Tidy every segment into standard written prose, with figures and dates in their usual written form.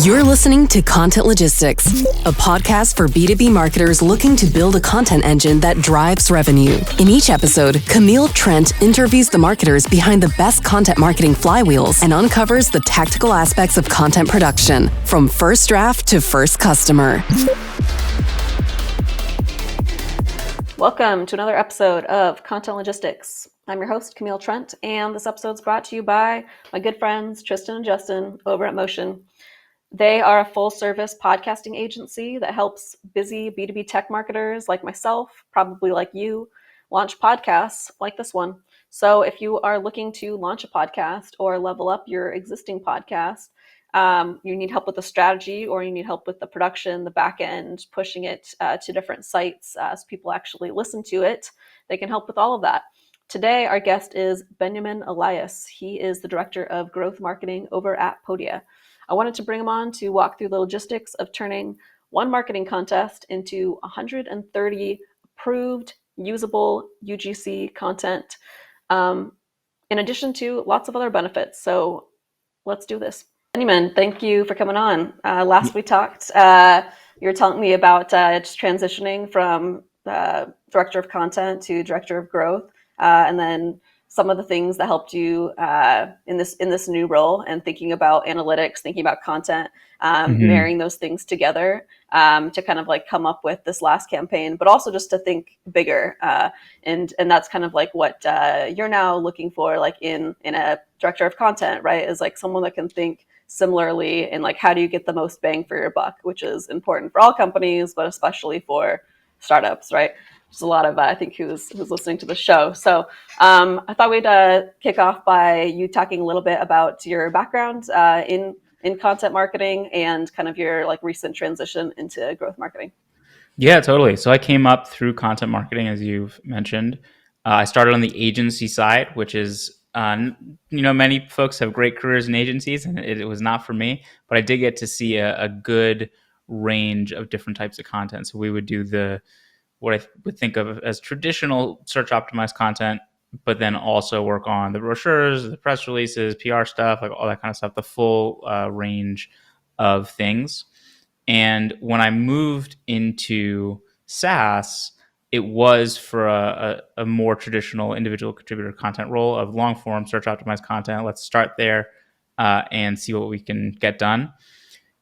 You're listening to Content Logistics, a podcast for B2B marketers looking to build a content engine that drives revenue. In each episode, Camille Trent interviews the marketers behind the best content marketing flywheels and uncovers the tactical aspects of content production, from first draft to first customer. Welcome to another episode of Content Logistics. I'm your host, Camille Trent, and this episode is brought to you by my good friends, Tristan and Justin, over at Motion. They are a full-service podcasting agency that helps busy B2B tech marketers like myself, probably like you, launch podcasts like this one. So if you are looking to launch a podcast or level up your existing podcast, you need help with the strategy, or you need help with the production, the back end, pushing it to different sites so people actually listen to it, they can help with all of that. Today, our guest is Benyamin Elias. He is the Director of Growth Marketing over at Podia. I wanted to bring him on to walk through the logistics of turning one marketing contest into 130 approved, usable UGC content, in addition to lots of other benefits. So let's do this. Benjamin, thank you for coming on. Last we talked, you were telling me about just transitioning from Director of Content to Director of Growth, and then some of the things that helped you in this new role, and thinking about analytics, thinking about content, marrying those things together to kind of like come up with this last campaign, but also just to think bigger. And that's kind of like what you're now looking for, like in a director of content, right? Is like someone that can think similarly, and like how do you get the most bang for your buck, which is important for all companies, but especially for startups, right? There's a lot of, I think, who's listening to the show. So I thought we'd kick off by you talking a little bit about your background in content marketing and kind of your like recent transition into growth marketing. Yeah, totally. So I came up through content marketing, as you've mentioned. I started on the agency side, which is, many folks have great careers in agencies, and it was not for me, but I did get to see a good range of different types of content. So we would do what I would think of as traditional search optimized content, but then also work on the brochures, the press releases, PR stuff, like all that kind of stuff, the full range of things. And when I moved into SaaS, it was for a more traditional individual contributor content role of long form search optimized content. Let's start there and see what we can get done.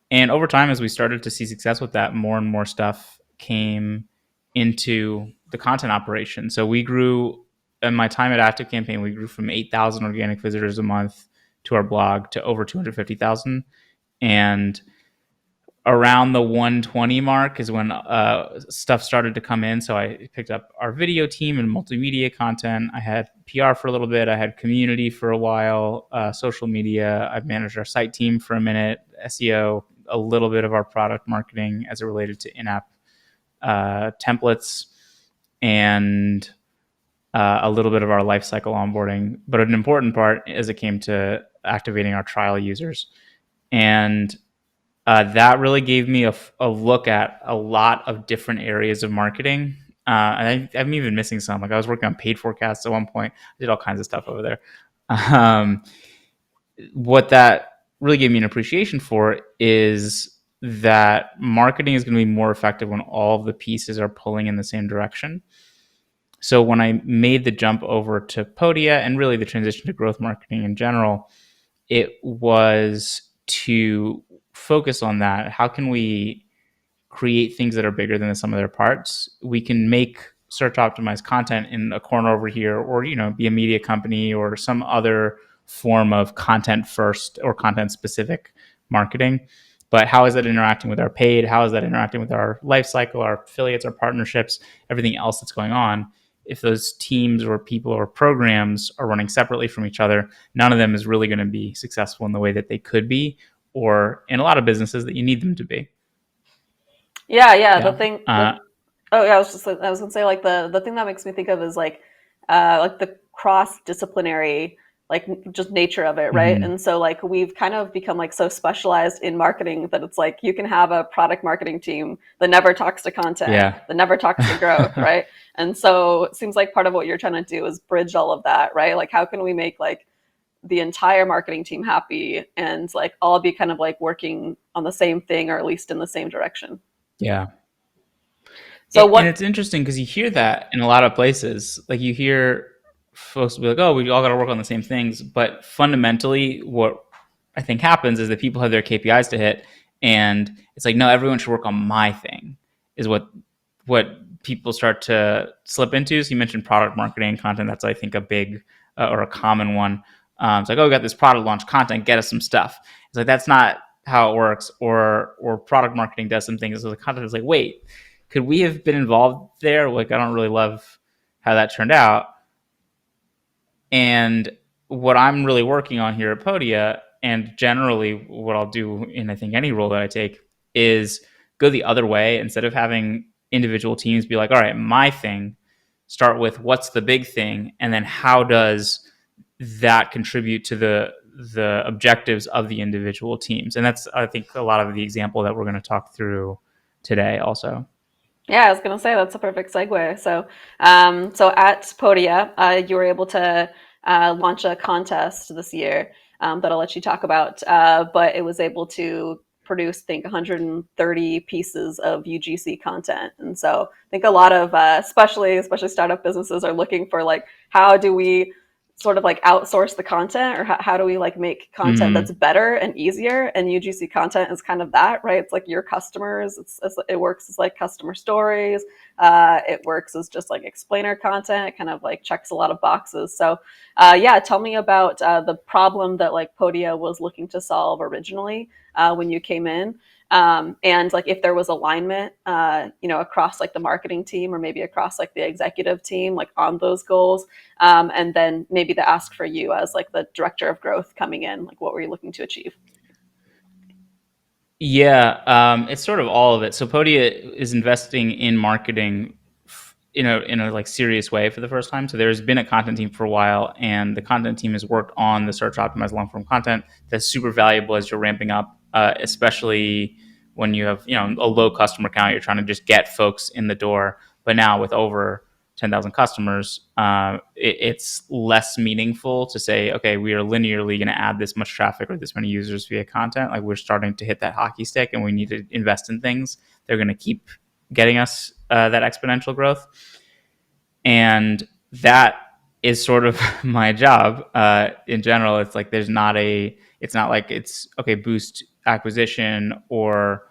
And over time, as we started to see success with that, more and more stuff came into the content operation. So we grew, in my time at ActiveCampaign, we grew from 8,000 organic visitors a month to our blog to over 250,000. And around the 120 mark is when stuff started to come in. So I picked up our video team and multimedia content. I had PR for a little bit. I had community for a while, social media. I've managed our site team for a minute, SEO, a little bit of our product marketing as it related to in-app templates, and a little bit of our lifecycle onboarding, but an important part as it came to activating our trial users. And that really gave me a look at a lot of different areas of marketing. And I'm even missing some. Like I was working on paid forecasts at one point. I did all kinds of stuff over there. What that really gave me an appreciation for is that marketing is going to be more effective when all of the pieces are pulling in the same direction. So when I made the jump over to Podia, and really the transition to growth marketing in general, it was to focus on that. How can we create things that are bigger than the sum of their parts? We can make search optimized content in a corner over here, or be a media company or some other form of content first or content specific marketing. But how is that interacting with our paid? How is that interacting with our life cycle, our affiliates, our partnerships, everything else that's going on? If those teams or people or programs are running separately from each other, none of them is really going to be successful in the way that they could be, or in a lot of businesses that you need them to be. Yeah. The thing. I was gonna say, like the thing that makes me think of is like the cross-disciplinary, like just nature of it, right? Mm-hmm. And so like we've kind of become like so specialized in marketing that it's like you can have a product marketing team that never talks to content, that never talks to growth, right? And so it seems like part of what you're trying to do is bridge all of that, right? Like how can we make like the entire marketing team happy and like all be kind of like working on the same thing, or at least in the same direction. Yeah. So And it's interesting because you hear that in a lot of places. Like you hear folks be like, "Oh, we all got to work on the same things," but fundamentally, what I think happens is that people have their KPIs to hit, and it's like, no, everyone should work on my thing. Is what people start to slip into. So you mentioned product marketing content. That's, I think, a big or a common one. It's like, oh, we got this product launch content. Get us some stuff. It's like that's not how it works. Or product marketing does some things. So the content is like, wait, could we have been involved there? Like, I don't really love how that turned out. And what I'm really working on here at Podia, and generally what I'll do in, I think, any role that I take, is go the other way. Instead of having individual teams be like, all right, my thing, start with what's the big thing, and then how does that contribute to the objectives of the individual teams. And that's, I think, a lot of the example that we're going to talk through today also. Yeah, I was going to say that's a perfect segue. So, so at Podia, you were able to launch a contest this year that I'll let you talk about, but it was able to produce, I think, 130 pieces of UGC content. And so I think a lot of, especially startup businesses are looking for like, how do we sort of like outsource the content, or how do we like make content that's better and easier? And UGC content is kind of that, right? It's like your customers. It works as like customer stories. It works as just like explainer content. It kind of like checks a lot of boxes. So yeah, tell me about the problem that like Podia was looking to solve originally when you came in. And like if there was alignment, across like the marketing team, or maybe across like the executive team, like on those goals. And then maybe the ask for you as like the director of growth coming in, like what were you looking to achieve? Yeah, it's sort of all of it. So Podia is investing in marketing in a like serious way for the first time. So there's been a content team for a while, and the content team has worked on the search optimized long form content. That's super valuable as you're ramping up, especially when you have a low customer count. You're trying to just get folks in the door. But now with over 10,000 customers, it's less meaningful to say, okay, we are linearly going to add this much traffic or this many users via content. Like we're starting to hit that hockey stick, and we need to invest in things. They're going to keep getting us that exponential growth. And that is sort of my job in general. It's like it's not like it's okay, boost acquisition or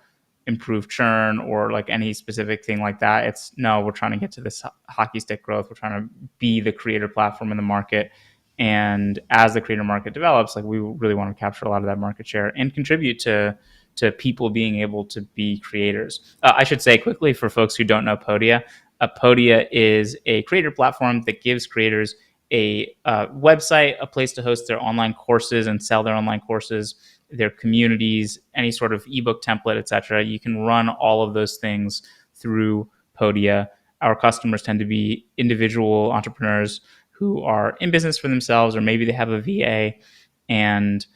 improve churn or like any specific thing like that. It's no, we're trying to get to this hockey stick growth. We're trying to be the creator platform in the market. And as the creator market develops, like we really want to capture a lot of that market share and contribute to people being able to be creators. I should say quickly for folks who don't know Podia, Podia is a creator platform that gives creators a website, a place to host their online courses and sell their online courses, their communities, any sort of ebook template, etc. You can run all of those things through Podia. Our customers tend to be individual entrepreneurs who are in business for themselves, or maybe they have a VA, and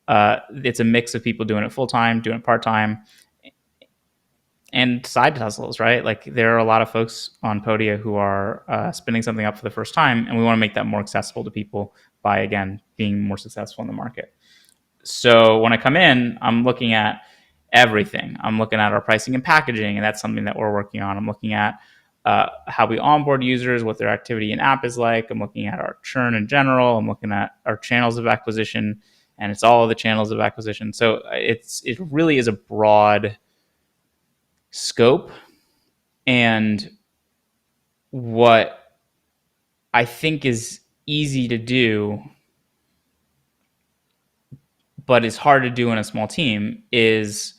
it's a mix of people doing it full time, doing it part time, and side hustles, right? Like there are a lot of folks on Podia who are spinning something up for the first time, and we want to make that more accessible to people by, again, being more successful in the market. So when I come in, I'm looking at everything. I'm looking at our pricing and packaging, and that's something that we're working on. I'm looking at how we onboard users, what their activity in app is like. I'm looking at our churn in general. I'm looking at our channels of acquisition, and it's all of the channels of acquisition. So it really is a broad scope. And what I think is easy to do, but it's hard to do in a small team, is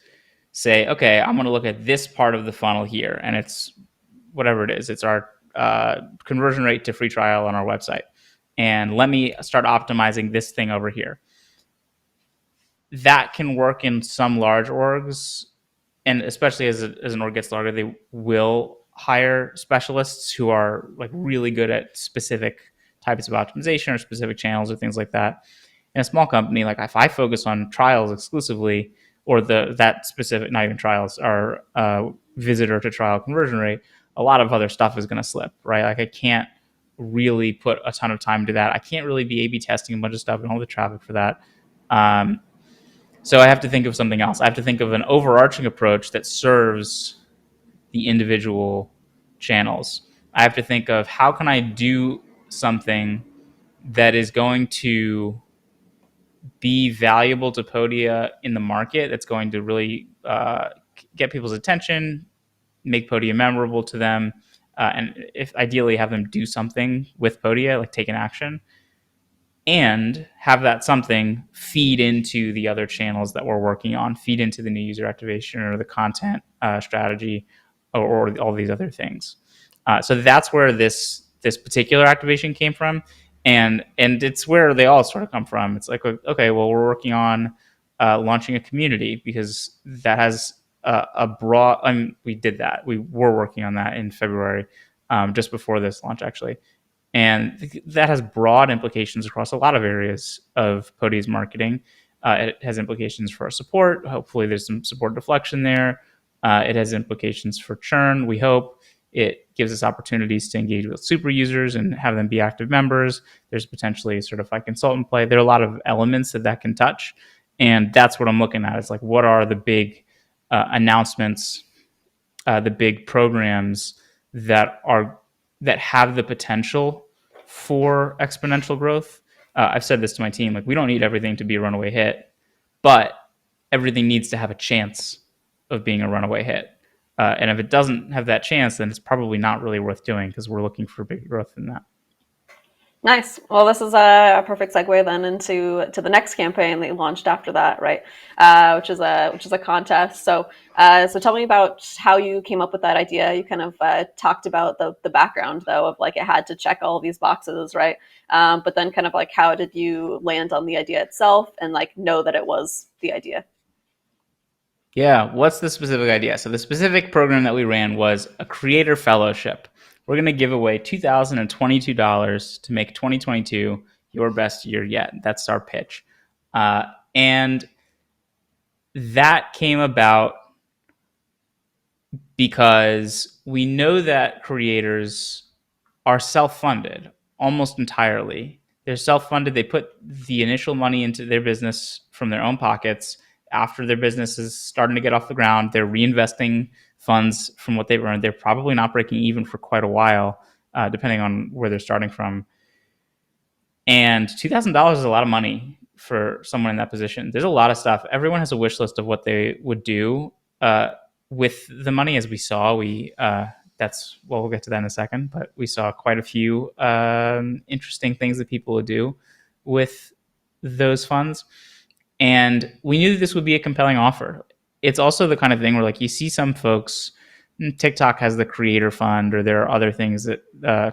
say, okay, I'm going to look at this part of the funnel here, and it's whatever it is. It's our conversion rate to free trial on our website. And let me start optimizing this thing over here. That can work in some large orgs, and especially as an org gets larger, they will hire specialists who are like really good at specific types of optimization or specific channels or things like that. In a small company, like if I focus on trials exclusively, or that specific, not even trials, our visitor to trial conversion rate, a lot of other stuff is going to slip, right? Like I can't really put a ton of time into that. I can't really be A/B testing a bunch of stuff and all the traffic for that. So I have to think of something else. I have to think of an overarching approach that serves the individual channels. I have to think of how can I do something that is going to be valuable to Podia in the market, that's going to really get people's attention, make Podia memorable to them, and if ideally have them do something with Podia, like take an action, and have that something feed into the other channels that we're working on, feed into the new user activation or the content strategy or all these other things. So that's where this particular activation came from. And it's where they all sort of come from. It's like, okay, well, we're working on launching a community because that has a broad, we did that. We were working on that in February, just before this launch, actually. And that has broad implications across a lot of areas of Podia's marketing. It has implications for our support. Hopefully there's some support deflection there. It has implications for churn, we hope. It gives us opportunities to engage with super users and have them be active members. There's potentially a certified consultant play. There are a lot of elements that can touch. And that's what I'm looking at. It's like, what are the big announcements, the big programs that have the potential for exponential growth? I've said this to my team, like, we don't need everything to be a runaway hit, but everything needs to have a chance of being a runaway hit. And if it doesn't have that chance, then it's probably not really worth doing because we're looking for big growth in that. Nice. Well, this is a perfect segue then into the next campaign that you launched after that, right? Which is a contest. So tell me about how you came up with that idea. You kind of talked about the background though of like it had to check all these boxes, right? But then kind of like how did you land on the idea itself and like know that it was the idea? Yeah, what's the specific idea? So the specific program that we ran was a creator fellowship. We're going to give away $2,022 to make 2022 your best year yet. That's our pitch. And that came about because we know that creators are self-funded almost entirely. They're self-funded. They put the initial money into their business from their own pockets. After their business is starting to get off the ground, they're reinvesting funds from what they've earned. They're probably not breaking even for quite a while, depending on where they're starting from. And $2,000 is a lot of money for someone in that position. There's a lot of stuff. Everyone has a wish list of what they would do with the money. As we saw, we'll get to that in a second, but we saw quite a few interesting things that people would do with those funds. And we knew that this would be a compelling offer. It's also the kind of thing where, like, you see some folks, TikTok has the creator fund, or there are other things that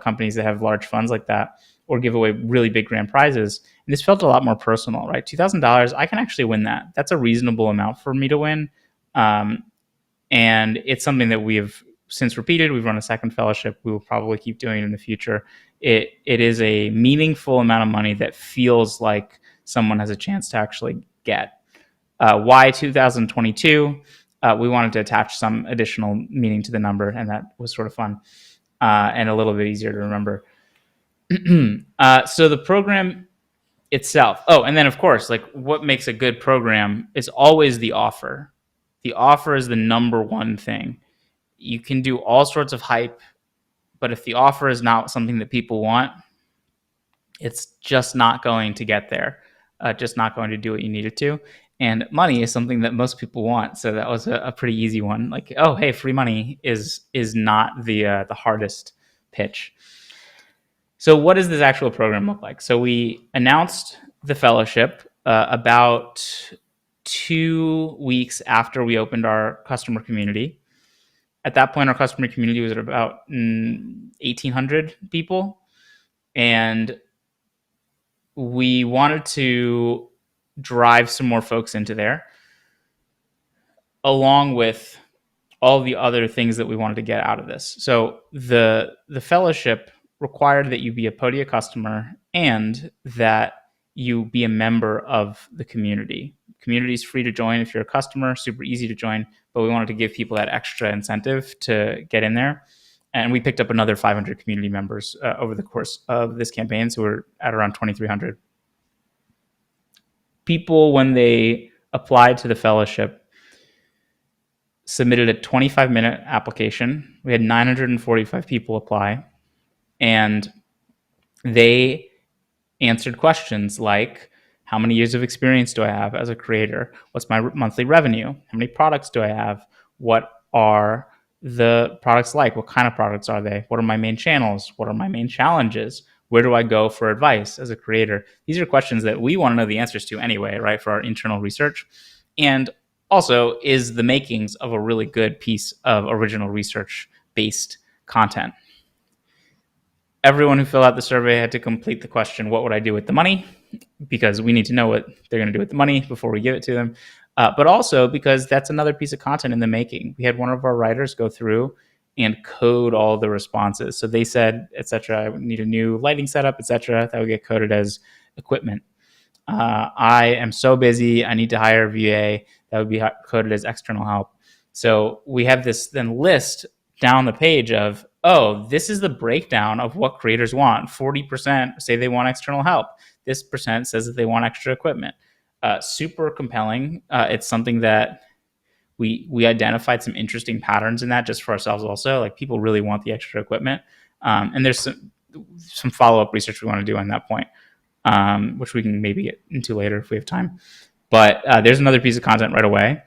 companies that have large funds like that, or give away really big grand prizes. And this felt a lot more personal, right? $2,000, I can actually win that. That's a reasonable amount for me to win. And it's something that we have since repeated. We've run a second fellowship. We will probably keep doing it in the future. It is a meaningful amount of money that feels like someone has a chance to actually get. Why 2022? We wanted to attach some additional meaning to the number, and that was sort of fun and a little bit easier to remember. So the program itself. Oh, and then of course, like, what makes a good program is always the offer. The offer is the number one thing. You can do all sorts of hype, but if the offer is not something that people want, it's just not going to get there. Just not going to do what you need it to. And money is something that most people want. So that was a pretty easy one. Like, oh, hey, free money is not the hardest pitch. So what does this actual program look like? So we announced the fellowship about 2 weeks after we opened our customer community. At that point, our customer community was at about 1,800 people. And we wanted to drive some more folks into there, along with all the other things that we wanted to get out of this. So the fellowship required that you be a Podia customer and that you be a member of the community. Community is free to join if you're a customer, super easy to join, but we wanted to give people that extra incentive to get in there. And we picked up another 500 community members over the course of this campaign. So we're at around 2,300. People, when they applied to the fellowship, submitted a 25-minute application. We had 945 people apply, and they answered questions like, how many years of experience do I have as a creator? What's my monthly revenue? How many products do I have? What are the products like? What kind of products are they? What are my main channels? What are my main challenges? Where do I go for advice as a creator? These are questions that we want to know the answers to anyway, right, for our internal research. And also is the makings of a really good piece of original research-based content. Everyone who filled out the survey had to complete the question, what would I do with the money? Because we need to know what they're going to do with the money before we give it to them. But also because that's another piece of content in the making. We had one of our writers go through and code all the responses. So they said, etc., I need a new lighting setup, etc. That would get coded as equipment. I am so busy, I need to hire a VA. That would be coded as external help. So we have this then list down the page of, oh, this is the breakdown of what creators want. 40% say they want external help. This percent says that they want extra equipment. Super compelling. It's something that we identified some interesting patterns in that just for ourselves also. Like people really want the extra equipment. And there's some follow-up research we want to do on that point, which we can maybe get into later if we have time. But there's another piece of content right away.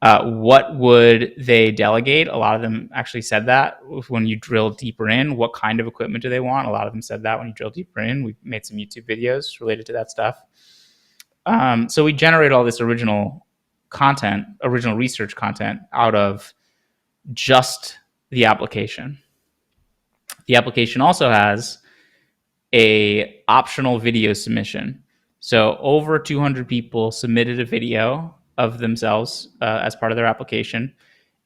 What would they delegate? A lot of them actually said that when you drill deeper in. What kind of equipment do they want? A lot of them said that when you drill deeper in. We made some YouTube videos related to that stuff. So we generate all this original content, original research content out of just the application. The application also has a optional video submission. So over 200 people submitted a video of themselves as part of their application,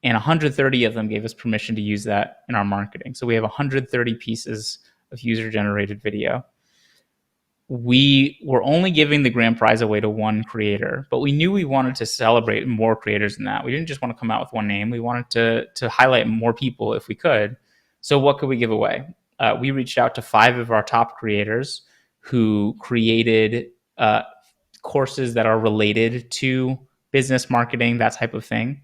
and 130 of them gave us permission to use that in our marketing. So we have 130 pieces of user-generated video. We were only giving the grand prize away to one creator, but we knew we wanted to celebrate more creators than that. We didn't just want to come out with one name. We wanted to highlight more people if we could. So what could we give away? We reached out to 5 of our top creators who created courses that are related to business marketing, that type of thing,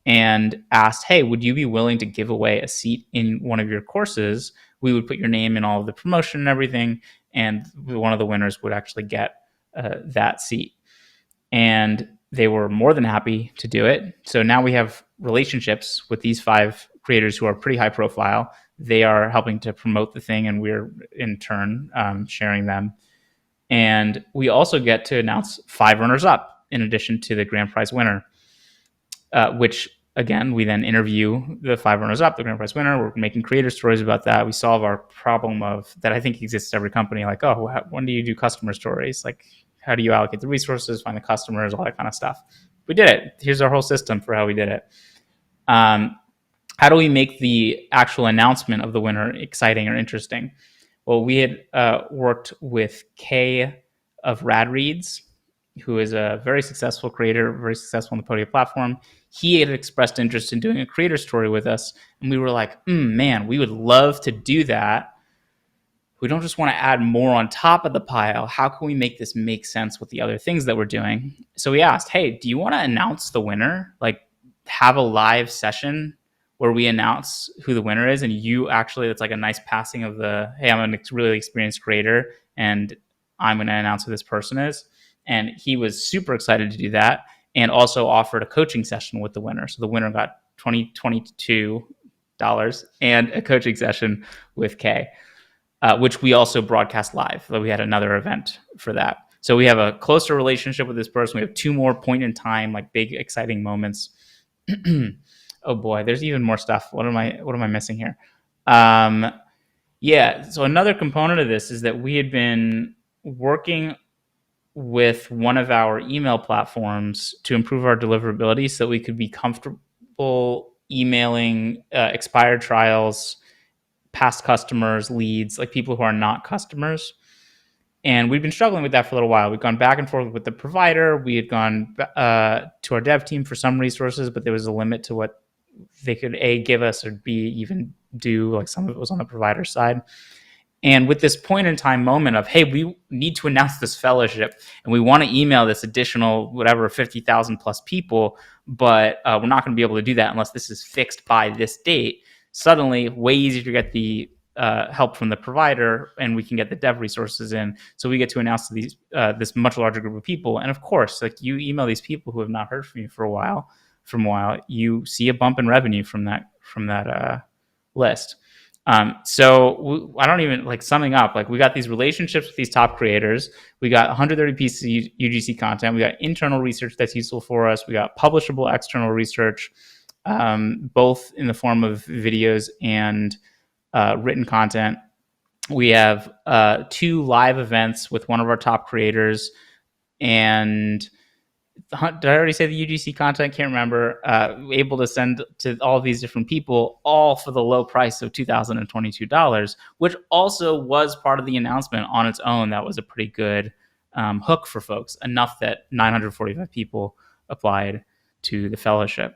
and asked, hey, would you be willing to give away a seat in one of your courses? We would put your name in all of the promotion and everything, and one of the winners would actually get that seat. And they were more than happy to do it. So now we have relationships with these 5 creators who are pretty high profile. They are helping to promote the thing, and we're in turn sharing them. And we also get to announce 5 runners up in addition to the grand prize winner, which again, we then interview the 5 runners up, the grand prize winner. We're making creator stories about that. We solve our problem of that I think exists every company. Like, oh, when do you do customer stories? Like, how do you allocate the resources, find the customers, all that kind of stuff. We did it. Here's our whole system for how we did it. How do we make the actual announcement of the winner exciting or interesting? Well, we had worked with Kay of Rad Reads, who is a very successful creator, very successful on the Podia platform. He had expressed interest in doing a creator story with us. And we were like, man, we would love to do that. We don't just want to add more on top of the pile. How can we make this make sense with the other things that we're doing? So we asked, hey, do you want to announce the winner? Like have a live session where we announce who the winner is, and you actually, it's like a nice passing of the, hey, I'm a really experienced creator and I'm going to announce who this person is. And he was super excited to do that, and also offered a coaching session with the winner. So the winner got $22 and a coaching session with Kay, which we also broadcast live. So we had another event for that. So we have a closer relationship with this person. We have 2 more point in time, like big, exciting moments. Oh boy, there's even more stuff. What am I missing here? Yeah. So another component of this is that we had been working with one of our email platforms to improve our deliverability so that we could be comfortable emailing expired trials, past customers, leads, like people who are not customers. And we've been struggling with that for a little while. We've gone back and forth with the provider. We had gone to our dev team for some resources, but there was a limit to what they could A, give us, or B, even do, like some of it was on the provider side. And with this point in time moment of, hey, we need to announce this fellowship and we want to email this additional, whatever, 50,000 plus people, but we're not going to be able to do that unless this is fixed by this date. Suddenly, way easier to get the help from the provider, and we can get the dev resources in. So we get to announce to these this much larger group of people. And of course, like you email these people who have not heard from you for a while, you see a bump in revenue from that list. So I don't even, like, summing up, like we got these relationships with these top creators. We got 130 pieces of UGC content. We got internal research that's useful for us. We got publishable external research, both in the form of videos and written content. We have 2 live events with one of our top creators, and did I already say the UGC content? Can't remember. Able to send to all these different people, all for the low price of $2,022, which also was part of the announcement on its own. That was a pretty good hook for folks, enough that 945 people applied to the fellowship.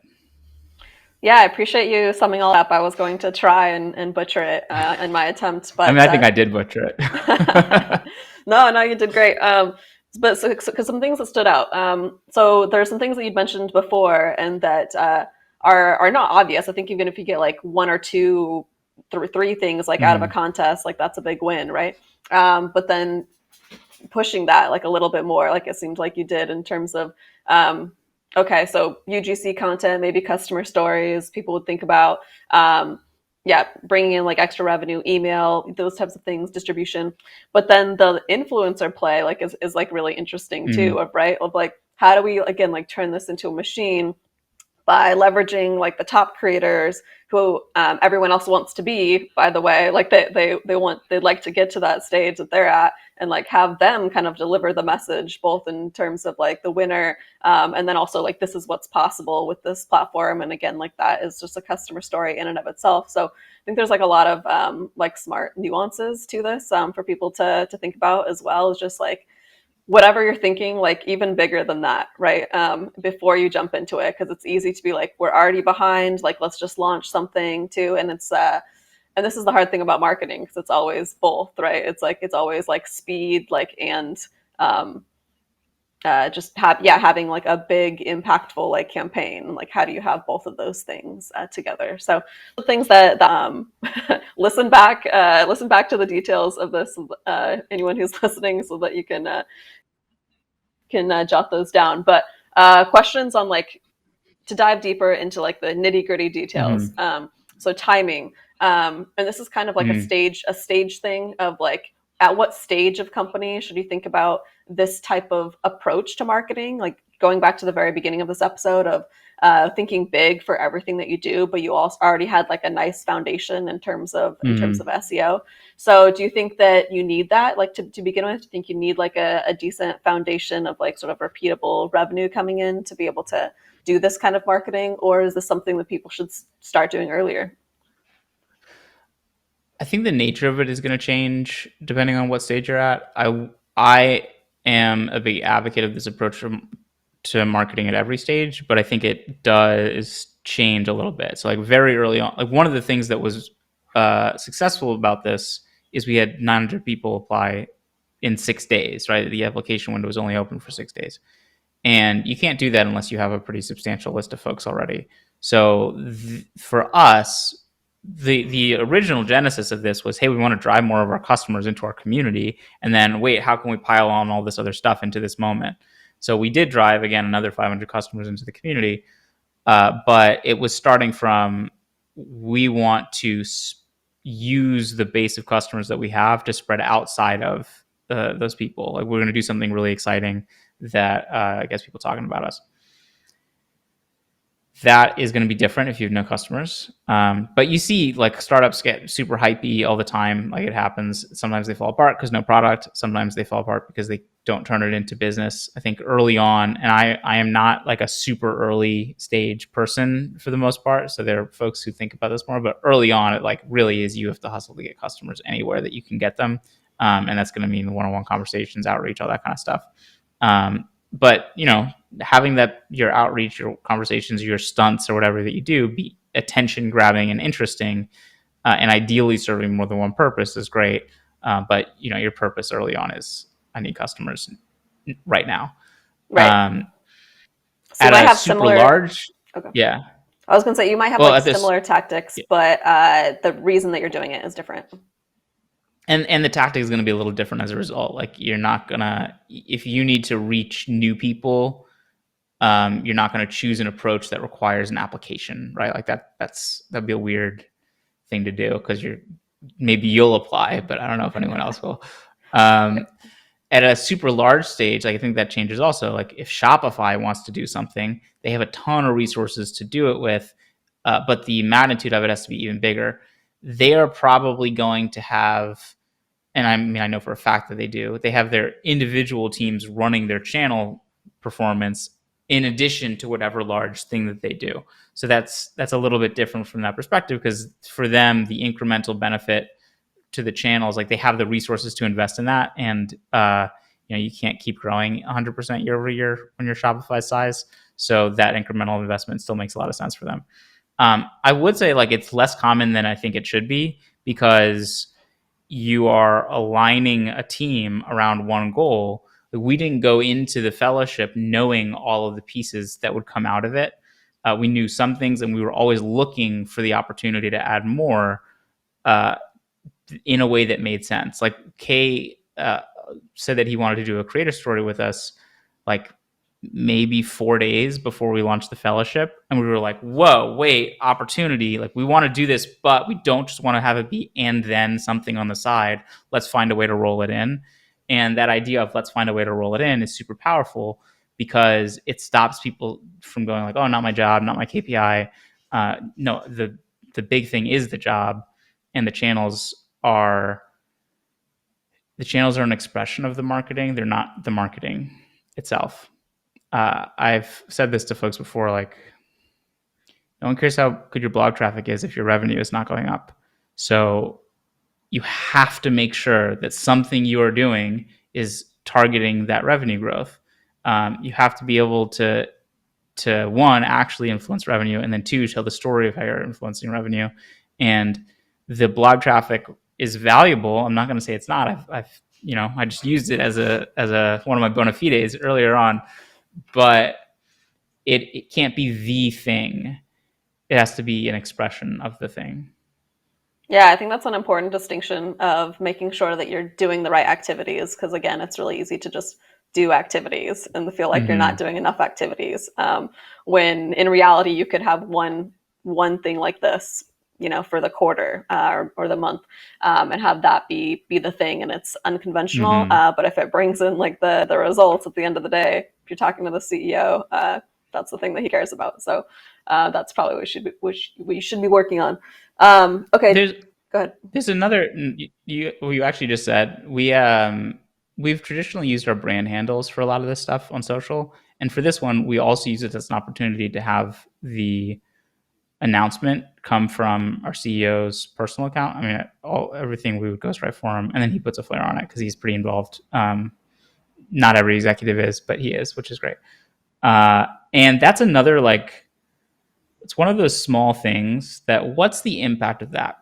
Yeah, I appreciate you summing all up. I was going to try and butcher it in my attempt, but I mean, I think I did butcher it. No, you did great. But because some things that stood out. So there's some things that you'd mentioned before, and that are not obvious. I think even if you get like 1 or 2, 3 things like out of a contest, like that's a big win, right? But then pushing that like a little bit more, like it seemed like you did, in terms of okay, so UGC content, maybe customer stories, people would think about, bringing in like extra revenue, email, those types of things, distribution. But then the influencer play like is like really interesting too, of like, how do we, again, like turn this into a machine by leveraging like the top creators who everyone else wants to be, by the way, like they'd like to get to that stage that they're at, and like have them kind of deliver the message, both in terms of like the winner, and then also like, this is what's possible with this platform. And again, like that is just a customer story in and of itself. So I think there's like a lot of like smart nuances to this for people to think about, as well as just like, whatever you're thinking, like even bigger than that, right? Before you jump into it, because it's easy to be like, we're already behind, like let's just launch something too. And it's and this is the hard thing about marketing, because it's always both, right? It's like, it's always like speed, like, and having like a big impactful like campaign. Like, how do you have both of those things together? So the things that listen back to the details of this, anyone who's listening, so that you can jot those down. But questions on like, to dive deeper into like the nitty gritty details. So timing, and this is kind of like a stage thing of like, at what stage of company should you think about this type of approach to marketing? Like going back to the very beginning of this episode of thinking big for everything that you do, but you also already had like a nice foundation in terms of SEO. So do you think that you need that, like to begin with? Do you think you need like a decent foundation of like sort of repeatable revenue coming in to be able to do this kind of marketing? Or is this something that people should start doing earlier? I think the nature of it is going to change depending on what stage you're at. I am a big advocate of this approach to marketing at every stage, but I think it does change a little bit. So like very early on, like one of the things that was successful about this is we had 900 people apply in 6 days, right? The application window was only open for 6 days. And you can't do that unless you have a pretty substantial list of folks already. So for us, the original genesis of this was, hey, we want to drive more of our customers into our community, and then wait, how can we pile on all this other stuff into this moment? So we did drive, again, another 500 customers into the community, but it was starting from, we want to use the base of customers that we have to spread outside of those people. Like, we're going to do something really exciting that gets people talking about us. That is going to be different if you have no customers. But you see like startups get super hypey all the time. Like, it happens. Sometimes they fall apart because no product. Sometimes they fall apart because they don't turn it into business. I think early on, and I am not like a super early stage person for the most part. So there are folks who think about this more, but early on, it like really is, you have to hustle to get customers anywhere that you can get them. And that's going to mean one-on-one conversations, outreach, all that kind of stuff. But, you know, having that, your outreach, your conversations, your stunts or whatever that you do be attention grabbing and interesting, and ideally serving more than one purpose is great. But your purpose early on is I need customers right now. Right. So you At might a have super similar. large, Okay. yeah. I was going to say you might have Well, like at this, similar tactics, but the reason that you're doing it is different. and the tactic is going to be a little different as a result. Like you're not gonna, if you need to reach new people, you're not going to choose an approach that requires an application, right? Like that'd be a weird thing to do because maybe you'll apply, but I don't know if anyone else will. At a super large stage, like I think that changes also. Like if Shopify wants to do something, they have a ton of resources to do it with, but the magnitude of it has to be even bigger. They are probably going to have, and I know for a fact that they have their individual teams running their channel performance in addition to whatever large thing that they do. So that's a little bit different from that perspective, because for them, the incremental benefit to the channels, like they have the resources to invest in that, and you can't keep growing 100% year over year when you're Shopify size. So that incremental investment still makes a lot of sense for them. I would say like it's less common than I think it should be, because you are aligning a team around one goal. We didn't go into the fellowship knowing all of the pieces that would come out of it. We knew some things, and we were always looking for the opportunity to add more in a way that made sense. Like Kay said that he wanted to do a creator story with us, like maybe 4 days before we launched the fellowship, and we were like, whoa, wait, opportunity. Like we want to do this, but we don't just want to have it be and then something on the side. Let's find a way to roll it in. And that idea of let's find a way to roll it in is super powerful, because it stops people from going like, oh, not my job, not my KPI. No, the big thing is the job, and the channels are an expression of the marketing. They're not the marketing itself. I've said this to folks before, like no one cares how good your blog traffic is if your revenue is not going up. So you have to make sure that something you are doing is targeting that revenue growth. You have to be able to one, actually influence revenue, and then two, tell the story of how you're influencing revenue. And the blog traffic is valuable. I'm not going to say it's not. I just used it as a one of my bona fides earlier on, but it can't be the thing. It has to be an expression of the thing. Yeah, I think that's an important distinction of making sure that you're doing the right activities, because again, it's really easy to just do activities and feel like you're not doing enough activities. When in reality, you could have one thing like this, for the quarter or the month, and have that be the thing, and it's unconventional. But if it brings in like the results at the end of the day, if you're talking to the CEO, that's the thing that he cares about. So that's probably what we should be working on. Okay, go ahead. There's another. You actually just said we've traditionally used our brand handles for a lot of this stuff on social, and for this one, we also use it as an opportunity to have the announcement come from our CEO's personal account. I mean, everything we would ghostwrite for him, and then he puts a flair on it because he's pretty involved. Not every executive is, but he is, which is great. And that's another, like, it's one of those small things that what's the impact of that?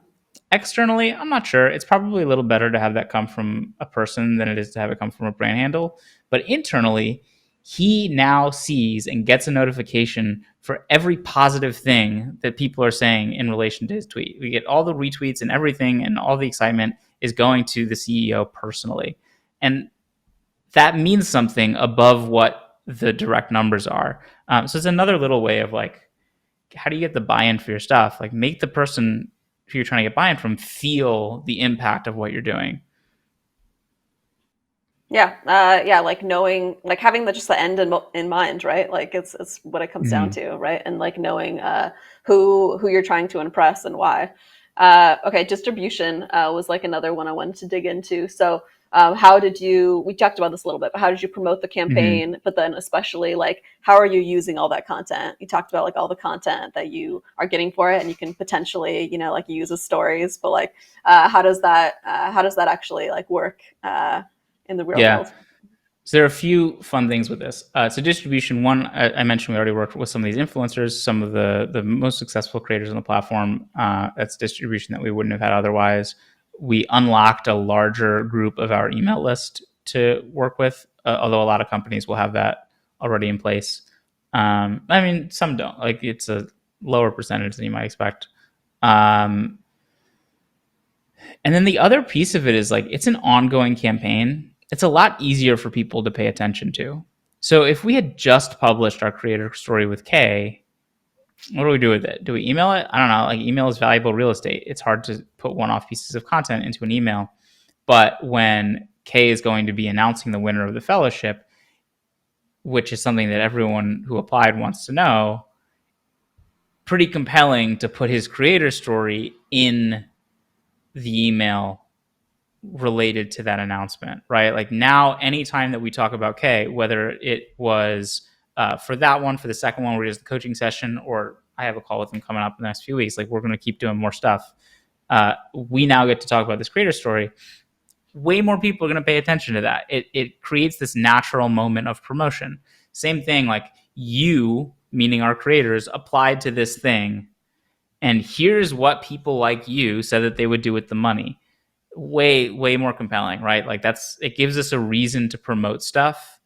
Externally, I'm not sure. It's probably a little better to have that come from a person than it is to have it come from a brand handle. But internally, he now sees and gets a notification for every positive thing that people are saying in relation to his tweet. We get all the retweets and everything, and all the excitement is going to the CEO personally. And that means something above what the direct numbers are. So it's another little way of like, how do you get the buy-in for your stuff? Like, make the person who you're trying to get buy-in from feel the impact of what you're doing. Yeah, like knowing, like having just the end in mind, right? Like it's what it comes down to, right? And like knowing who you're trying to impress and why. Okay, distribution was like another one I wanted to dig into. So how did you? We talked about this a little bit, but how did you promote the campaign? But then especially like how are you using all that content? You talked about like all the content that you are getting for it, and you can potentially like use as stories. But like how does that actually like work? In the real world? So there are a few fun things with this. So distribution, one, I mentioned we already worked with some of these influencers, some of the most successful creators on the platform. That's distribution that we wouldn't have had otherwise. We unlocked a larger group of our email list to work with, although a lot of companies will have that already in place. I mean, some don't. Like, it's a lower percentage than you might expect. And then the other piece of it is, like, it's an ongoing campaign. It's a lot easier for people to pay attention to. So if we had just published our creator story with Kay, what do we do with it? Do we email it? I don't know. Like, email is valuable real estate. It's hard to put one-off pieces of content into an email. But when Kay is going to be announcing the winner of the fellowship, which is something that everyone who applied wants to know, pretty compelling to put his creator story in the email related to that announcement, right? Like, now, anytime that we talk about Kay, whether it was for that one, for the second one, where it is the coaching session, or I have a call with him coming up in the next few weeks, like, we're going to keep doing more stuff. We now get to talk about this creator story. Way more people are going to pay attention to that. It creates this natural moment of promotion. Same thing, like, you, meaning our creators, applied to this thing, and here's what people like you said that they would do with the money. Way more compelling, right? Like, it gives us a reason to promote stuff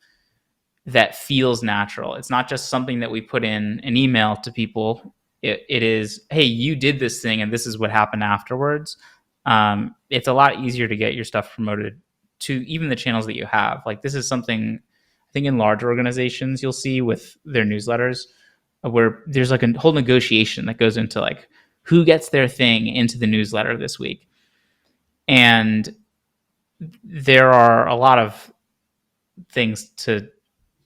that feels natural. It's not just something that we put in an email to people. It is, hey, you did this thing and this is what happened afterwards. It's a lot easier to get your stuff promoted to even the channels that you have. Like, this is something I think in larger organizations you'll see with their newsletters, where there's like a whole negotiation that goes into, like, who gets their thing into the newsletter this week. And there are a lot of things to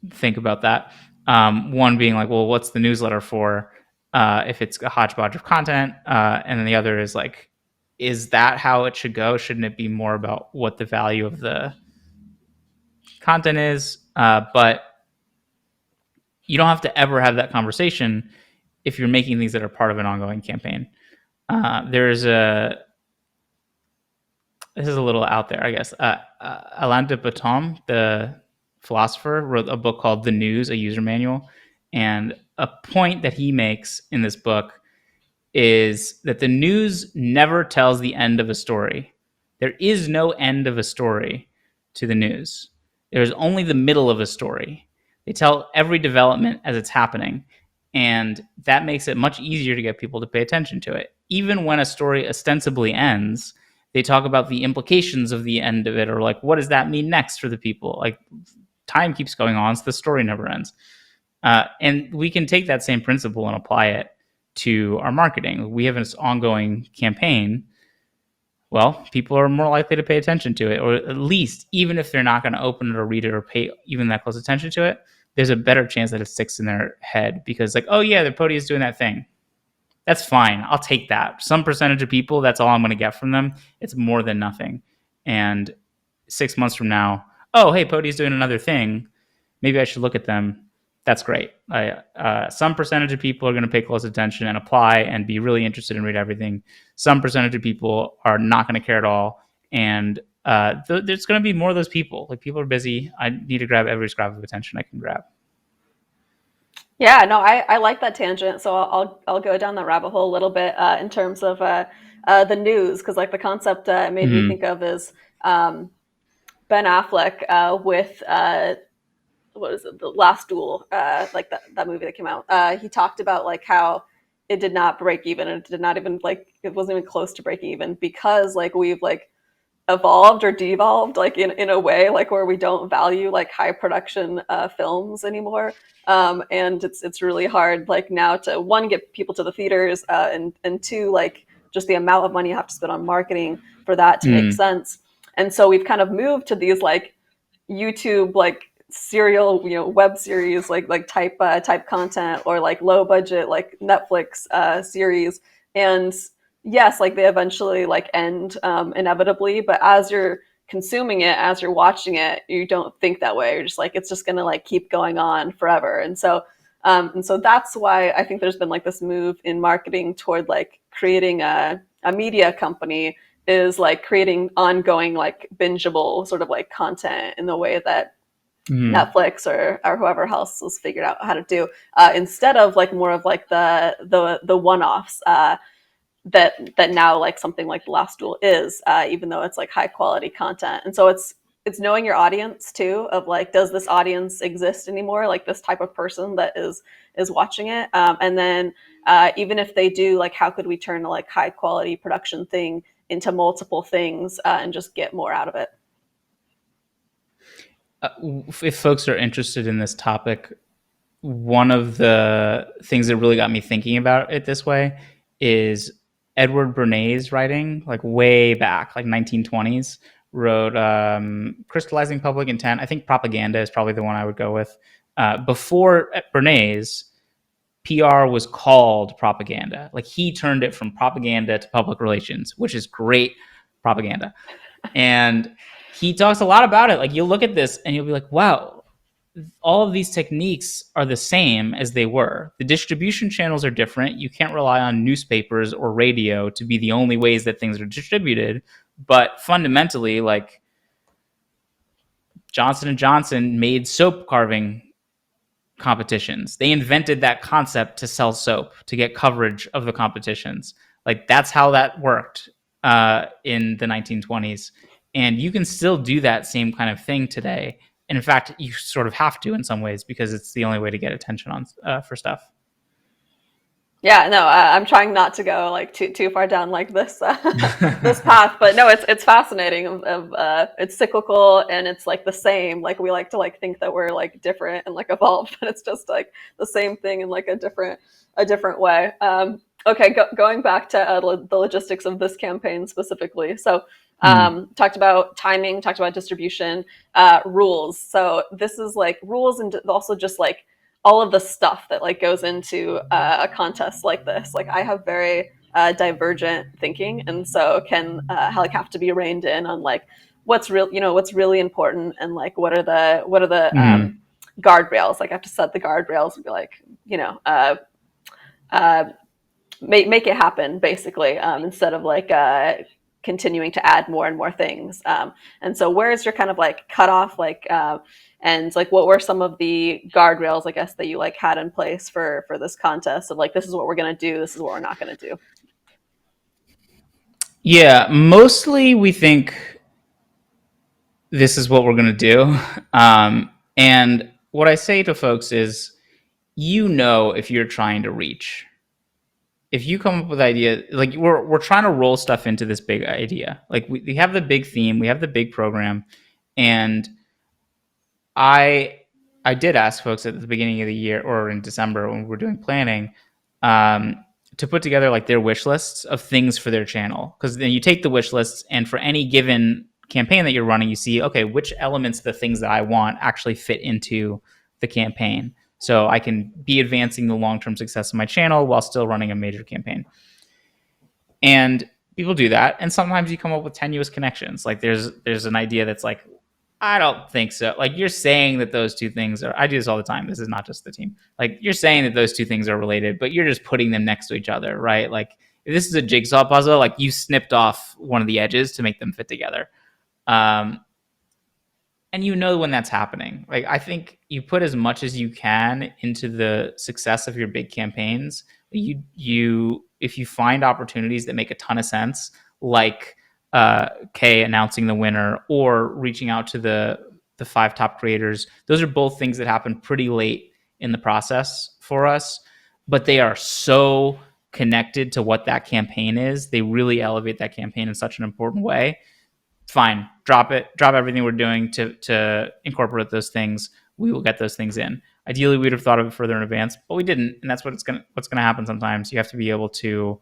think about that. One being, like, well, what's the newsletter for if it's a hodgepodge of content? And then the other is, like, is that how it should go? Shouldn't it be more about what the value of the content is? But you don't have to ever have that conversation if you're making things that are part of an ongoing campaign. This is a little out there, I guess. Alain de Botton, the philosopher, wrote a book called The News, a User Manual. And a point that he makes in this book is that the news never tells the end of a story. There is no end of a story to the news. There's only the middle of a story. They tell every development as it's happening. And that makes it much easier to get people to pay attention to it. Even when a story ostensibly ends, they talk about the implications of the end of it, or, like, what does that mean next for the people? Like, time keeps going on, so the story never ends. And we can take that same principle and apply it to our marketing. We have this ongoing campaign. Well, people are more likely to pay attention to it, or at least, even if they're not going to open it or read it or pay even that close attention to it, there's a better chance that it sticks in their head because, like, oh yeah, the Podia is doing that thing. That's fine. I'll take that. Some percentage of people, that's all I'm going to get from them. It's more than nothing. And 6 months from now, oh, hey, Podia's doing another thing. Maybe I should look at them. That's great. Some percentage of people are going to pay close attention and apply and be really interested and read everything. Some percentage of people are not going to care at all. And there's going to be more of those people. Like, people are busy. I need to grab every scrap of attention I can grab. Yeah, no, I like that tangent. So I'll go down that rabbit hole a little bit in terms of the news, because, like, the concept it made me think of is Ben Affleck with what is it, The Last Duel, like that movie that came out. He talked about, like, how it did not break even, and it did not even, like, it wasn't even close to breaking even because, like, we've, like, evolved or devolved, like, in a way, like, where we don't value, like, high production films anymore. And it's really hard, like, now to, one, get people to the theaters, and two, like, just the amount of money you have to spend on marketing for that to make sense. And so we've kind of moved to these, like, YouTube, like, serial, web series, like type content, or, like, low budget, like, Netflix series. And yes, like, they eventually, like, end inevitably, but as you're consuming it, as you're watching it, you don't think that way. You're just like, it's just gonna, like, keep going on forever. And so that's why I think there's been, like, this move in marketing toward, like, creating a media company, is, like, creating ongoing, like, bingeable sort of, like, content in the way that Netflix or whoever else has figured out how to do, instead of like more of like the one-offs that now like something like The Last Duel is, even though it's like high quality content. And so it's knowing your audience too, of like, does this audience exist anymore, like this type of person that is watching it, and then even if they do, like how could we turn a like high quality production thing into multiple things, and just get more out of it. If folks are interested in this topic, one of the things that really got me thinking about it this way is Edward Bernays writing, like way back, like 1920s, wrote Crystallizing Public Intent. I think Propaganda is probably the one I would go with. Before Bernays, PR was called propaganda. Like he turned it from propaganda to public relations, which is great propaganda. And he talks a lot about it. Like you'll look at this and you'll be like, wow, all of these techniques are the same as they were. The distribution channels are different. You can't rely on newspapers or radio to be the only ways that things are distributed. But fundamentally, like Johnson & Johnson made soap carving competitions. They invented that concept to sell soap, to get coverage of the competitions. Like that's how that worked in the 1920s. And you can still do that same kind of thing today. And in fact, you sort of have to in some ways because it's the only way to get attention on for stuff. Yeah, no, I'm trying not to go like too far down like this this path, but no, it's fascinating. It's cyclical and it's like the same. Like we like to like think that we're like different and like evolved, but it's just like the same thing in like a different way. Okay, going back to the logistics of this campaign specifically. So talked about timing, talked about distribution, rules. So this is like rules and also just like all of the stuff that like goes into a contest like this. Like I have very divergent thinking, and so can like have to be reined in on like what's what's really important, and like what are the guardrails. Like I have to set the guardrails and be like, make it happen basically, instead of like continuing to add more and more things. And so where's your kind of like cutoff, like and like what were some of the guardrails, I guess, that you like had in place for this contest of like, this is what we're going to do, this is what we're not going to do? Yeah, mostly we think this is what we're going to do. And what I say to folks is, if you're trying to reach, if you come up with ideas, like we're trying to roll stuff into this big idea. Like we have the big theme, we have the big program, and I did ask folks at the beginning of the year or in December when we were doing planning, to put together like their wish lists of things for their channel. Because then you take the wish lists, and for any given campaign that you're running, you see, okay, which elements of the things that I want actually fit into the campaign. So I can be advancing the long-term success of my channel while still running a major campaign. And people do that. And sometimes you come up with tenuous connections. Like there's an idea that's like, I don't think so. Like you're saying that those two things are, I do this all the time. This is not just the team. Like you're saying that those two things are related, but you're just putting them next to each other, right? Like if this is a jigsaw puzzle, like you snipped off one of the edges to make them fit together. And when that's happening. Like I think you put as much as you can into the success of your big campaigns. If you find opportunities that make a ton of sense, like Kay announcing the winner or reaching out to the 5 top creators, those are both things that happen pretty late in the process for us, but they are so connected to what that campaign is. They really elevate that campaign in such an important way. Fine, drop everything we're doing to incorporate those things. We will get those things in. Ideally, we'd have thought of it further in advance, but we didn't, and that's what's gonna happen sometimes. You have to be able to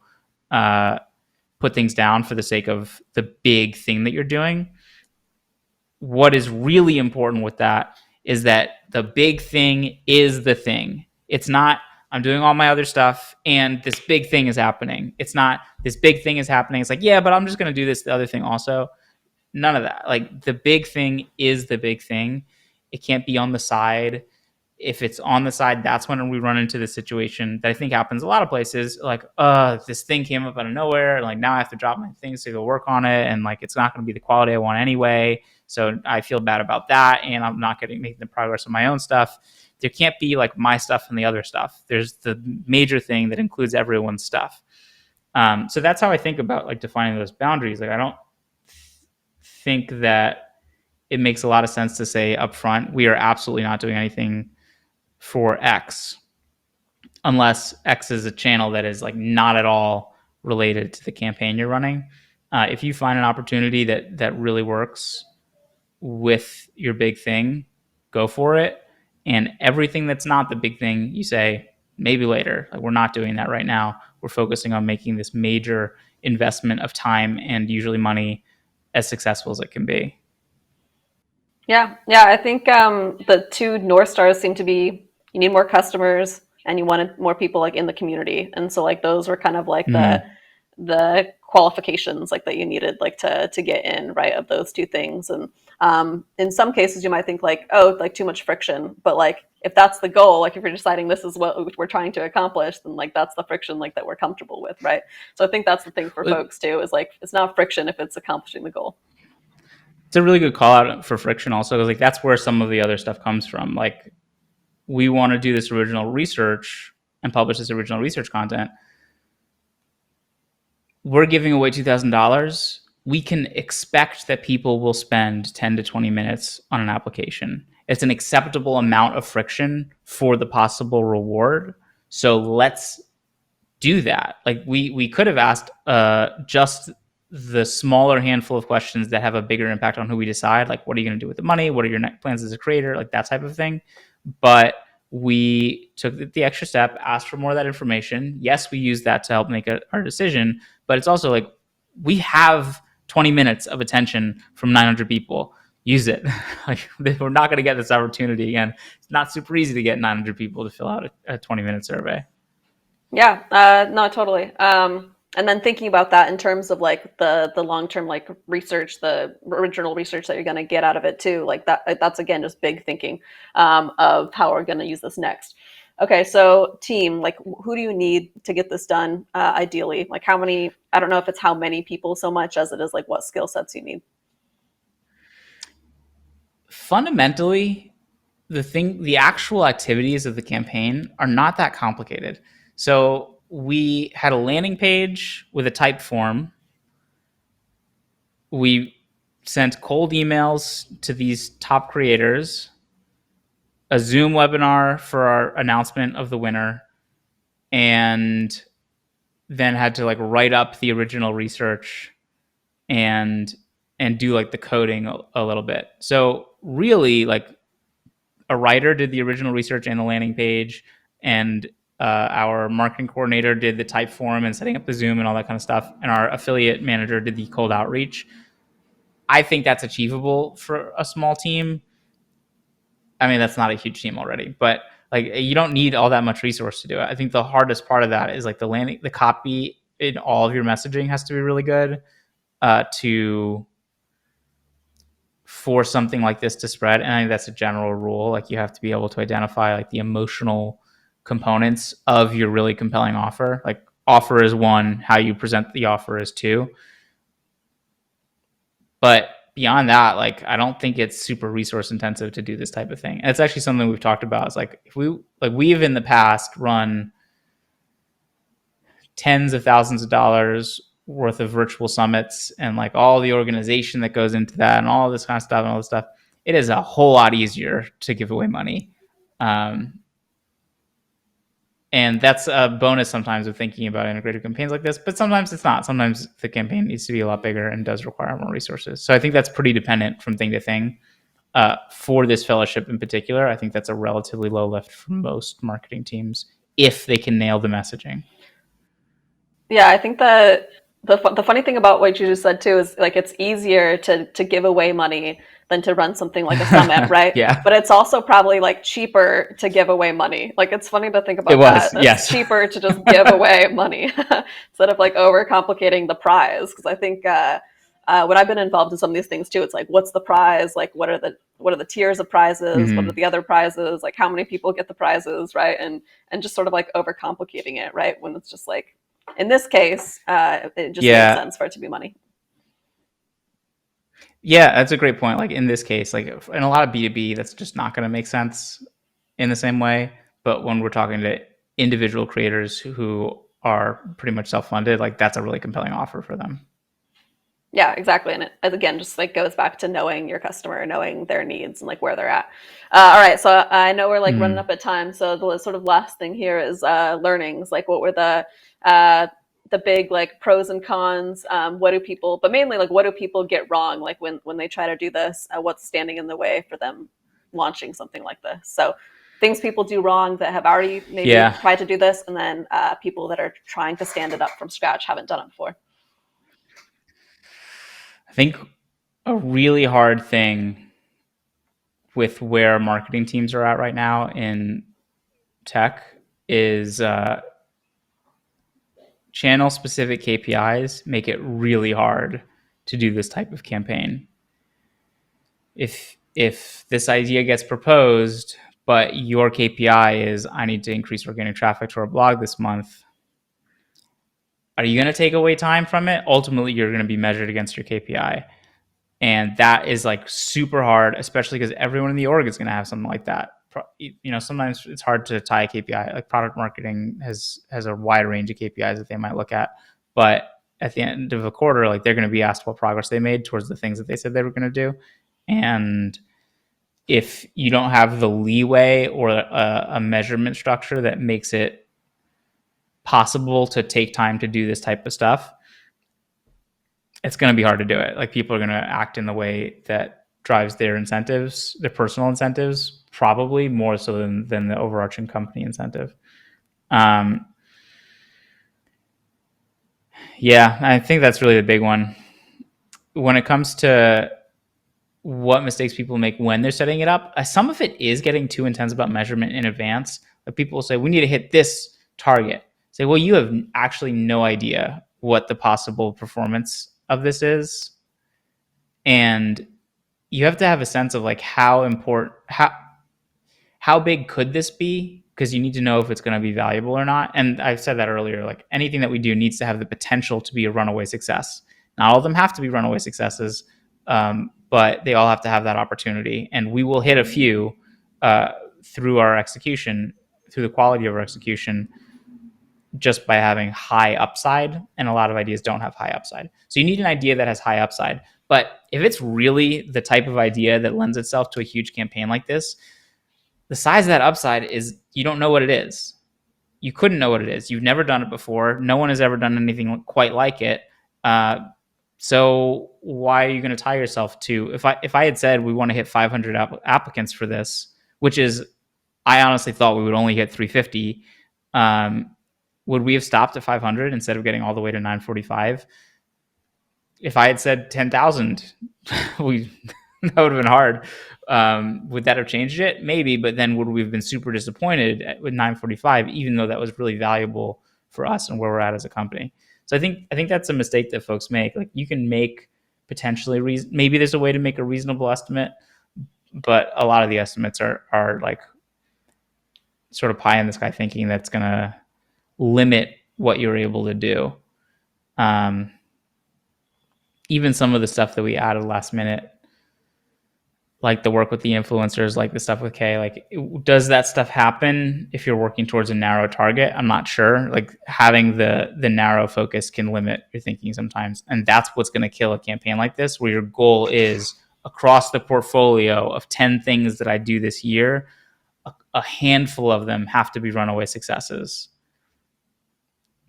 put things down for the sake of the big thing that you're doing. What is really important with that is that the big thing is the thing. It's not, I'm doing all my other stuff and this big thing is happening. It's not, this big thing is happening. It's like, yeah, but I'm just going to do the other thing also. None of that. Like the big thing is the big thing. It can't be on the side. If it's on the side, that's when we run into the situation that I think happens a lot of places. Like, this thing came up out of nowhere. And like now I have to drop my things to go work on it. And like, it's not going to be the quality I want anyway. So I feel bad about that, and I'm not making the progress on my own stuff. There can't be like my stuff and the other stuff. There's the major thing that includes everyone's stuff. So that's how I think about like defining those boundaries. Like I don't think that it makes a lot of sense to say upfront, we are absolutely not doing anything for X unless X is a channel that is like not at all related to the campaign you're running. If you find an opportunity that really works with your big thing, go for it. And everything that's not the big thing, you say, maybe later. Like, we're not doing that right now. We're focusing on making this major investment of time and usually money as successful as it can be. Yeah. I think the two North Stars seem to be you need more customers and you wanted more people like in the community. And so like those were kind of like the qualifications like that you needed like to get in, right, of those two things. And in some cases you might think like, oh, like too much friction, but like if that's the goal, like if you're deciding this is what we're trying to accomplish, then like that's the friction like that we're comfortable with, right? So I think that's the thing for folks too, is like it's not friction if it's accomplishing the goal. It's a really good call out for friction also, because like that's where some of the other stuff comes from. Like, we want to do this original research and publish this original research content. We're giving away $2,000. We can expect that people will spend 10 to 20 minutes on an application. It's an acceptable amount of friction for the possible reward. So let's do that. Like we could have asked just the smaller handful of questions that have a bigger impact on who we decide. Like, what are you going to do with the money? What are your next plans as a creator? Like that type of thing. But we took the extra step, asked for more of that information. Yes, we used that to help make our decision, but it's also like we have 20 minutes of attention from 900 people. Use it. Like, we're not going to get this opportunity again. It's not super easy to get 900 people to fill out a 20-minute survey. Yeah, no, totally. And then thinking about that in terms of like the long-term like research, the original research that you're going to get out of it too, like that's again just big thinking of how we're going to use this next. Okay, so team, like who do you need to get this done ideally? Like how many, I don't know if it's how many people so much as it is like what skill sets you need. Fundamentally, the actual activities of the campaign are not that complicated. So we had a landing page with a type form. We sent cold emails to these top creators, a Zoom webinar for our announcement of the winner, and then had to like write up the original research and do like the coding a little bit. So really, like, a writer did the original research and the landing page, and our marketing coordinator did the type form and setting up the Zoom and all that kind of stuff, and our affiliate manager did the cold outreach. I think that's achievable for a small team. I mean, that's not a huge team already, but like you don't need all that much resource to do it. I think the hardest part of that is like the copy in all of your messaging has to be really good for something like this to spread. And I think that's a general rule. Like, you have to be able to identify like the emotional components of your really compelling offer. Like, offer is one, how you present the offer is two. But beyond that, like, I don't think it's super resource intensive to do this type of thing. And it's actually something we've talked about. It's like, if we've in the past run tens of thousands of dollars worth of virtual summits and like all the organization that goes into that and all this kind of stuff and all this stuff. It is a whole lot easier to give away money. And that's a bonus sometimes of thinking about integrated campaigns like this, but sometimes it's not. Sometimes the campaign needs to be a lot bigger and does require more resources. So I think that's pretty dependent from thing to thing. For this fellowship in particular, I think that's a relatively low lift for most marketing teams if they can nail the messaging. Yeah, I think that the funny thing about what you just said too is like it's easier to give away money than to run something like a summit, right? Yeah. But it's also probably like cheaper to give away money. Like, it's funny to think about that. Yes. It's cheaper to just give away money instead of like overcomplicating the prize. Because I think when I've been involved in some of these things too, it's like, what's the prize? Like, what are the tiers of prizes? Mm-hmm. What are the other prizes? Like, how many people get the prizes, right? And just sort of like overcomplicating it, right? When it's just like, in this case, it just makes sense for it to be money. Yeah, that's a great point. Like in this case, like in a lot of B2B, that's just not going to make sense in the same way. But when we're talking to individual creators who are pretty much self-funded, like that's a really compelling offer for them. Yeah, exactly. And it again just like goes back to knowing your customer, knowing their needs and like where they're at. All right, so I know we're like running up at time. So the sort of last thing here is learnings. Like, what were the big like pros and cons? What do people, but mainly like what do people get wrong? Like when they try to do this, what's standing in the way for them launching something like this? So things people do wrong that have already maybe Yeah, tried to do this, and then people that are trying to stand it up from scratch haven't done it before. I think a really hard thing with where marketing teams are at right now in tech is channel specific KPIs make it really hard to do this type of campaign. If this idea gets proposed, but your KPI is I need to increase organic traffic to our blog this month, are you going to take away time from it? Ultimately, you're going to be measured against your KPI. And that is like super hard, especially because everyone in the org is going to have something like that. Sometimes it's hard to tie a KPI. Like product marketing has a wide range of KPIs that they might look at, but at the end of a quarter, like they're going to be asked what progress they made towards the things that they said they were going to do. And if you don't have the leeway or a measurement structure that makes it possible to take time to do this type of stuff, it's going to be hard to do it. Like people are going to act in the way that drives their incentives, their personal incentives, probably more so than the overarching company incentive. Yeah, I think that's really the big one. When it comes to what mistakes people make when they're setting it up, some of it is getting too intense about measurement in advance. Like people will say, we need to hit this target. Say, well, you have actually no idea what the possible performance of this is. And you have to have a sense of like how big could this be, because you need to know if it's going to be valuable or not. And I said that earlier, like anything that we do needs to have the potential to be a runaway success. Not all of them have to be runaway successes, but they all have to have that opportunity. And we will hit a few through our execution, through the quality of our execution, just by having high upside. And a lot of ideas don't have high upside. So you need an idea that has high upside. But if it's really the type of idea that lends itself to a huge campaign like this, the size of that upside is you don't know what it is. You couldn't know what it is. You've never done it before. No one has ever done anything quite like it. So why are you going to tie yourself to, if I had said we want to hit 500 applicants for this, which is, I honestly thought we would only hit 350, would we have stopped at 500 instead of getting all the way to 945? If I had said 10,000, that would have been hard. Would that have changed it? Maybe, but then would we have been super disappointed with 945, even though that was really valuable for us and where we're at as a company? So I think that's a mistake that folks make. Like you can make potentially maybe there's a way to make a reasonable estimate, but a lot of the estimates are like sort of pie in the sky thinking that's going to limit what you're able to do. Even some of the stuff that we added last minute, like the work with the influencers, like the stuff with Kay, like does that stuff happen if you're working towards a narrow target? I'm not sure. Like having the narrow focus can limit your thinking sometimes. And that's what's going to kill a campaign like this, where your goal is across the portfolio of 10 things that I do this year, a handful of them have to be runaway successes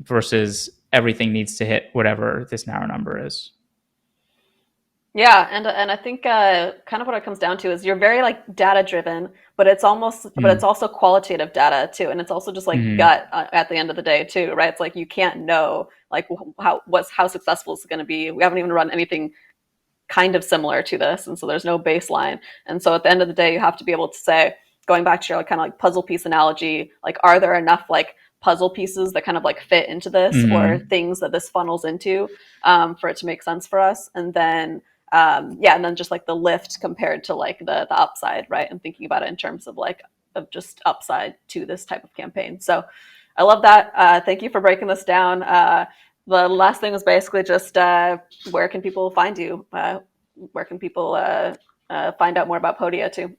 versus everything needs to hit whatever this narrow number is. Yeah, and I think kind of what it comes down to is you're very like data driven, but it's also qualitative data too, and it's also just like gut at the end of the day too, right? It's like you can't know like how successful it's going to be. We haven't even run anything kind of similar to this, and so there's no baseline. And so at the end of the day, you have to be able to say, going back to your like, kind of like puzzle piece analogy, like are there enough like puzzle pieces that kind of like fit into this or things that this funnels into for it to make sense for us, and then. And then just like the lift compared to like the upside, right? And thinking about it in terms of like of just upside to this type of campaign. So I love that. Thank you for breaking this down. The last thing was basically just where can people find you? where can people find out more about Podia too?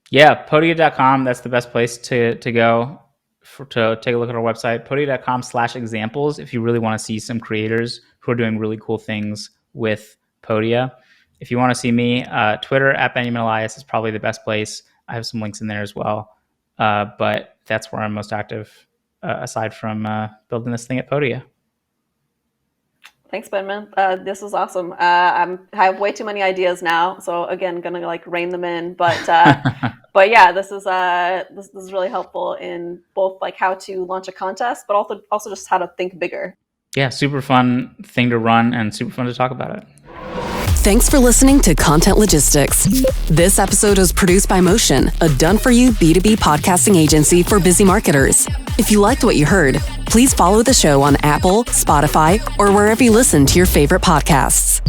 Yeah, Podia.com. That's the best place to go to take a look at our website. Podia.com/examples if you really want to see some creators who are doing really cool things with Podia. If you want to see me, Twitter @Benyamin Elias is probably the best place. I have some links in there as well. But that's where I'm most active, aside from building this thing at Podia. Thanks, Benjamin. This is awesome. I have way too many ideas now, so again, gonna like rein them in. But but yeah, this is really helpful in both like how to launch a contest, but also just how to think bigger. Yeah, super fun thing to run and super fun to talk about it. Thanks for listening to Content Logistics. This episode was produced by Motion, a done-for-you B2B podcasting agency for busy marketers. If you liked what you heard, please follow the show on Apple, Spotify, or wherever you listen to your favorite podcasts.